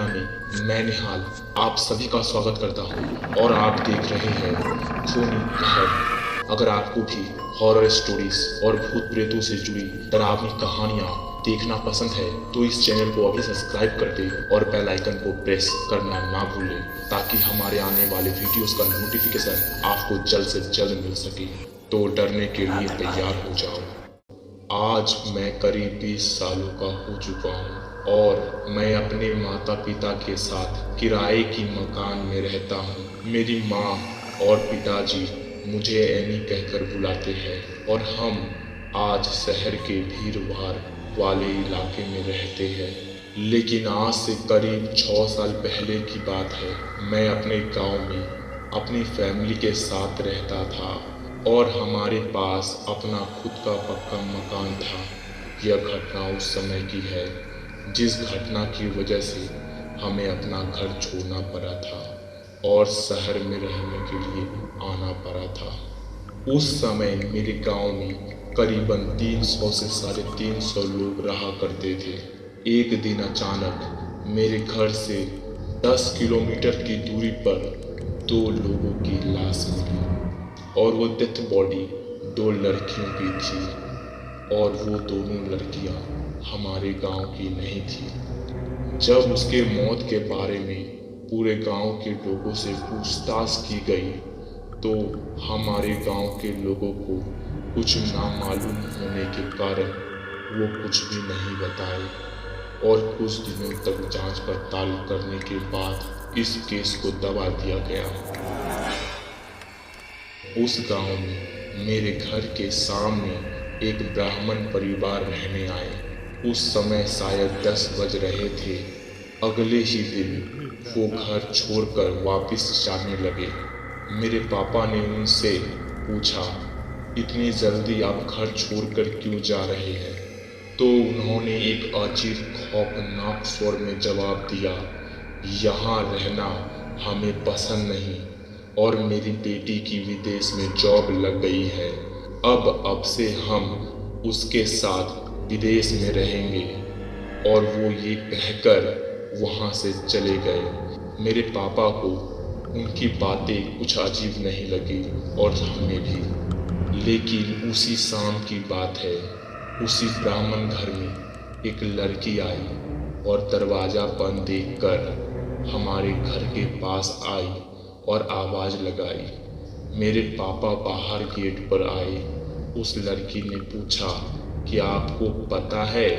में मैं निहाल आप सभी का स्वागत करता हूँ और आप देख रहे हैं खूनी कहर। अगर आपको भी हॉरर स्टोरीज और भूत प्रेतों से जुड़ी डरावनी कहानियाँ देखना पसंद है तो इस चैनल को अभी सब्सक्राइब कर दे और बेल आइकन को प्रेस करना ना भूलें ताकि हमारे आने वाले वीडियोस का नोटिफिकेशन आपको जल्द से जल्द मिल सके। तो डरने के लिए तैयार हो जाओ। आज मैं करीब 20 सालों का हो चुका हूँ और मैं अपने माता पिता के साथ किराए की मकान में रहता हूँ। मेरी माँ और पिताजी मुझे एनी कहकर बुलाते हैं और हम आज शहर के भीड़ भाड़ वाले इलाके में रहते हैं। लेकिन आज से करीब 6 साल पहले की बात है। मैं अपने गांव में अपनी फैमिली के साथ रहता था और हमारे पास अपना खुद का पक्का मकान था। यह घटना उस समय की है जिस घटना की वजह से हमें अपना घर छोड़ना पड़ा था और शहर में रहने के लिए आना पड़ा था। उस समय मेरे गांव में करीबन 300 से 350 लोग रहा करते थे। एक दिन अचानक मेरे घर से 10 किलोमीटर की दूरी पर 2 लोगों की लाश मिली और वो डेथ बॉडी 2 लड़कियों की थी और वो दोनों लड़कियां हमारे गांव की नहीं थी। जब उसके मौत के बारे में पूरे गांव के लोगों से पूछताछ की गई तो हमारे गांव के लोगों को कुछ नामालूम होने के कारण वो कुछ भी नहीं बताए और कुछ दिनों तक जांच पड़ताल करने के बाद इस केस को दबा दिया गया। उस गांव में मेरे घर के सामने एक ब्राह्मण परिवार रहने आए। उस समय शायद 10 बज रहे थे। अगले ही दिन वो घर छोड़कर वापस जाने लगे। मेरे पापा ने उनसे पूछा, इतनी जल्दी आप घर छोड़कर क्यों जा रहे हैं? तो उन्होंने एक अजीब खौफनाक स्वर में जवाब दिया, यहाँ रहना हमें पसंद नहीं और मेरी बेटी की विदेश में जॉब लग गई है। अब से हम उसके साथ विदेश में रहेंगे। और वो ये कहकर वहाँ से चले गए। मेरे पापा को उनकी बातें कुछ अजीब नहीं लगी और हमें भी। लेकिन उसी शाम की बात है, उसी ब्राह्मण घर में एक लड़की आई और दरवाज़ा बंद देखकर हमारे घर के पास आई और आवाज़ लगाई। मेरे पापा बाहर गेट पर आए। उस लड़की ने पूछा कि आपको पता है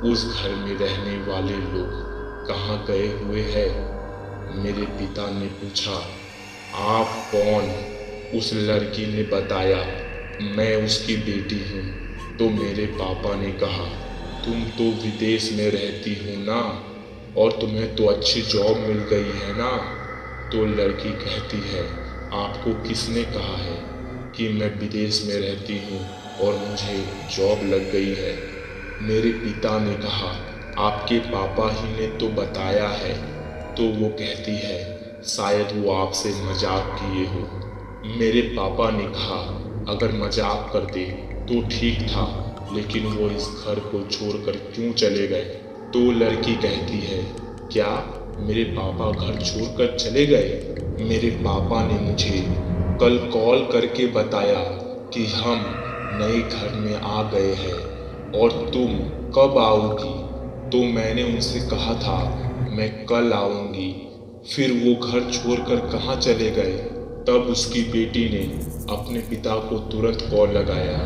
उस घर में रहने वाले लोग कहाँ गए हुए हैं? मेरे पिता ने पूछा, आप कौन? उस लड़की ने बताया, मैं उसकी बेटी हूँ। तो मेरे पापा ने कहा, तुम तो विदेश में रहती हो ना और तुम्हें तो अच्छी जॉब मिल गई है ना? तो लड़की कहती है, आपको किसने कहा है कि मैं विदेश में रहती हूँ और मुझे जॉब लग गई है? मेरे पिता ने कहा, आपके पापा ही ने तो बताया है। तो वो कहती है, शायद वो आपसे मजाक किए हो। मेरे पापा ने कहा, अगर मजाक करते तो ठीक था, लेकिन वो इस घर को छोड़कर क्यों चले गए? तो लड़की कहती है, क्या मेरे पापा घर छोड़कर चले गए? मेरे पापा ने मुझे कल कॉल करके बताया कि हम नए घर में आ गए हैं और तुम कब आओगी? तो मैंने उनसे कहा था मैं कल आऊंगी। फिर वो घर छोड़कर कहाँ चले गए? तब उसकी बेटी ने अपने पिता को तुरंत कॉल लगाया।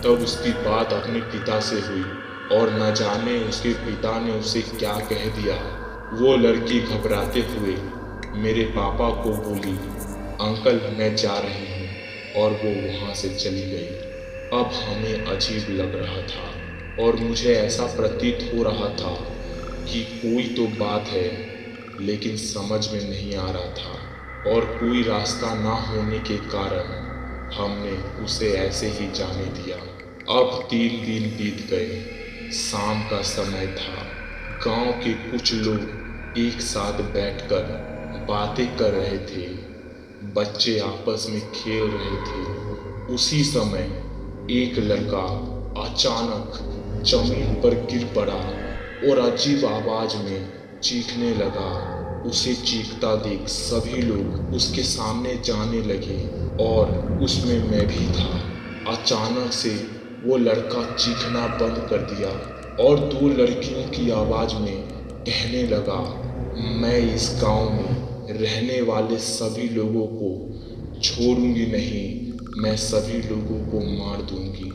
तब उसकी बात अपने पिता से हुई और न जाने उसके पिता ने उसे क्या कह दिया। वो लड़की घबराते हुए मेरे पापा को बोली, अंकल मैं जा रही हूँ, और वो वहाँ से चली गई। अब हमें अजीब लग रहा था और मुझे ऐसा प्रतीत हो रहा था कि कोई तो बात है, लेकिन समझ में नहीं आ रहा था और कोई रास्ता ना होने के कारण हमने उसे ऐसे ही जाने दिया। अब 3 दिन बीत गए। शाम का समय था। गांव के कुछ लोग एक साथ बैठकर बातें कर रहे थे। बच्चे आपस में खेल रहे थे। उसी समय एक लड़का अचानक जमीन पर गिर पड़ा और अजीब आवाज में चीखने लगा। उसे चीखता देख सभी लोग उसके सामने जाने लगे और उसमें मैं भी था। अचानक से वो लड़का चीखना बंद कर दिया और दो लड़कियों की आवाज़ में कहने लगा, मैं इस गांव में रहने वाले सभी लोगों को छोड़ूंगी नहीं, मैं सभी लोगों को मार दूंगी,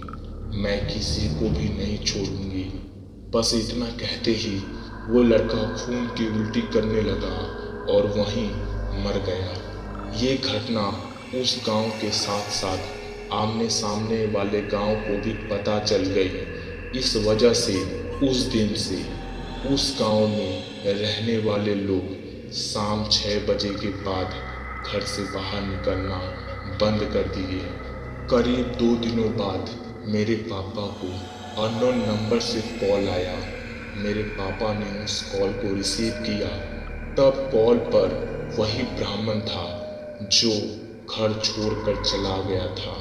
मैं किसी को भी नहीं छोड़ूंगी। बस इतना कहते ही वो लड़का खून की उल्टी करने लगा और वहीं मर गया। ये घटना उस गांव के साथ साथ आमने सामने वाले गांव को भी पता चल गई। इस वजह से उस दिन से उस गांव में रहने वाले लोग शाम 6 बजे के बाद घर से बाहर निकलना बंद कर दिए। करीब 2 दिनों बाद मेरे पापा को अननोन नंबर से कॉल आया। मेरे पापा ने उस कॉल को रिसीव किया। तब कॉल पर वही ब्राह्मण था जो घर छोड़कर चला गया था।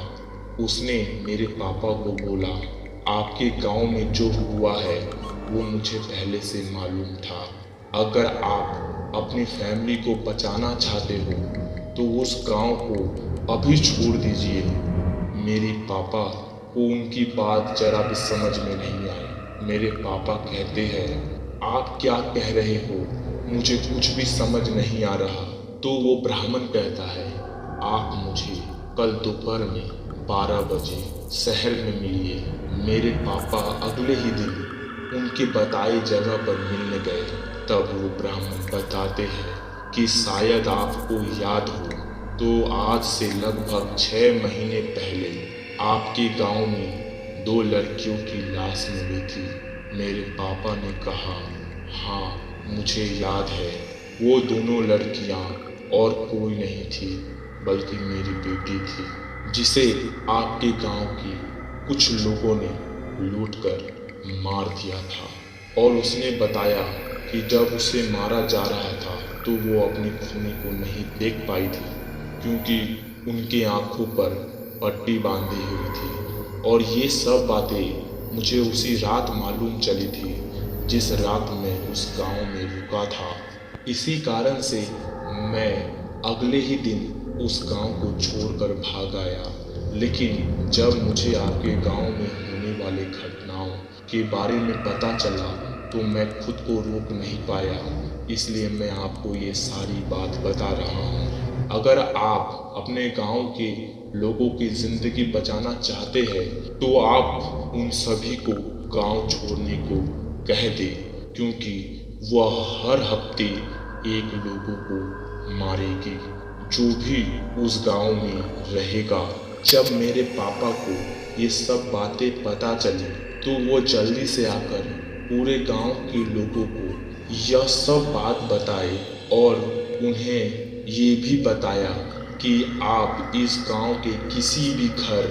उसने मेरे पापा को बोला, आपके गांव में जो हुआ है वो मुझे पहले से मालूम था। अगर आप अपनी फैमिली को बचाना चाहते हो तो उस गांव को अभी छोड़ दीजिए। मेरे पापा को उनकी बात जरा भी समझ में नहीं आई। मेरे पापा कहते हैं, आप क्या कह रहे हो, मुझे कुछ भी समझ नहीं आ रहा। तो वो ब्राह्मण कहता है, आप मुझे कल दोपहर में 12 बजे शहर में मिलिए। मेरे पापा अगले ही दिन उनके बताई जगह पर मिलने गए। तब वो ब्राह्मण बताते हैं कि शायद आपको याद हो तो आज से लगभग 6 महीने पहले आपके गांव में 2 लड़कियों की लाश मिली थी। मेरे पापा ने कहा, हाँ मुझे याद है, वो दोनों लड़कियां और कोई नहीं थी बल्कि मेरी बेटी थी, जिसे आपके गांव की कुछ लोगों ने लूटकर मार दिया था। और उसने बताया कि जब उसे मारा जा रहा था तो वो अपनी खूनी को नहीं देख पाई थी क्योंकि उनके आंखों पर पट्टी बांधी हुई थी। और ये सब बातें मुझे उसी रात मालूम चली थी जिस रात मैं उस गांव में रुका था। इसी कारण से मैं अगले ही दिन उस गांव को छोड़कर भाग आया। लेकिन जब मुझे आपके गांव में होने वाले घटनाओं के बारे में पता चला तो मैं खुद को रोक नहीं पाया, इसलिए मैं आपको ये सारी बात बता रहा हूँ। अगर आप अपने गांव के लोगों की ज़िंदगी बचाना चाहते हैं तो आप उन सभी को गांव छोड़ने को कह दें, क्योंकि वह हर हफ्ते एक लोगों को मारेगी जो भी उस गांव में रहेगा। जब मेरे पापा को ये सब बातें पता चली तो वो जल्दी से आकर पूरे गांव के लोगों को यह सब बात बताए और उन्हें ये भी बताया कि आप इस गांव के किसी भी घर,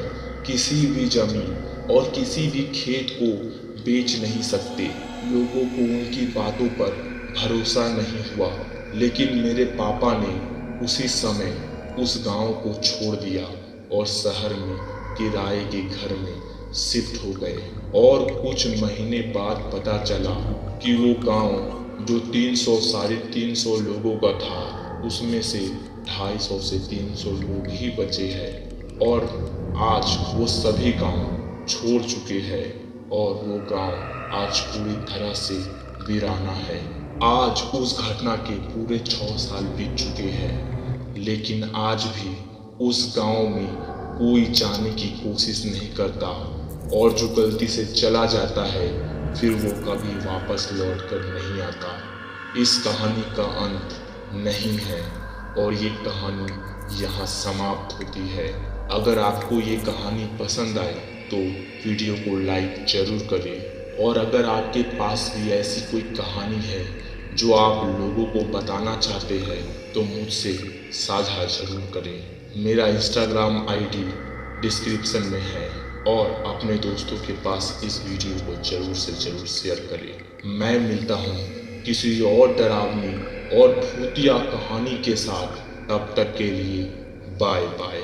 किसी भी जमीन और किसी भी खेत को बेच नहीं सकते। लोगों को उनकी बातों पर भरोसा नहीं हुआ, लेकिन मेरे पापा ने उसी समय उस गांव को छोड़ दिया और शहर में किराए के घर में शिफ्ट हो गए। और कुछ महीने बाद पता चला कि वो गांव जो 300 साढ़े 300 लोगों का था उसमें से 250 से 300 लोग ही बचे हैं और आज वो सभी गांव छोड़ चुके हैं और वो गांव आज पूरी तरह से वीराना है। आज उस घटना के पूरे 6 साल बीत चुके हैं, लेकिन आज भी उस गांव में कोई जाने की कोशिश नहीं करता और जो गलती से चला जाता है फिर वो कभी वापस लौट कर नहीं आता। इस कहानी का अंत नहीं है और ये कहानी यहाँ समाप्त होती है। अगर आपको ये कहानी पसंद आए तो वीडियो को लाइक जरूर करें और अगर आपके पास भी ऐसी कोई कहानी है जो आप लोगों को बताना चाहते हैं तो मुझसे साझा जरूर करें। मेरा इंस्टाग्राम आईडी डिस्क्रिप्शन में है और अपने दोस्तों के पास इस वीडियो को जरूर से जरूर शेयर करें। मैं मिलता हूँ किसी और डरावनी और भूतिया कहानी के साथ, तब तक के लिए बाय बाय।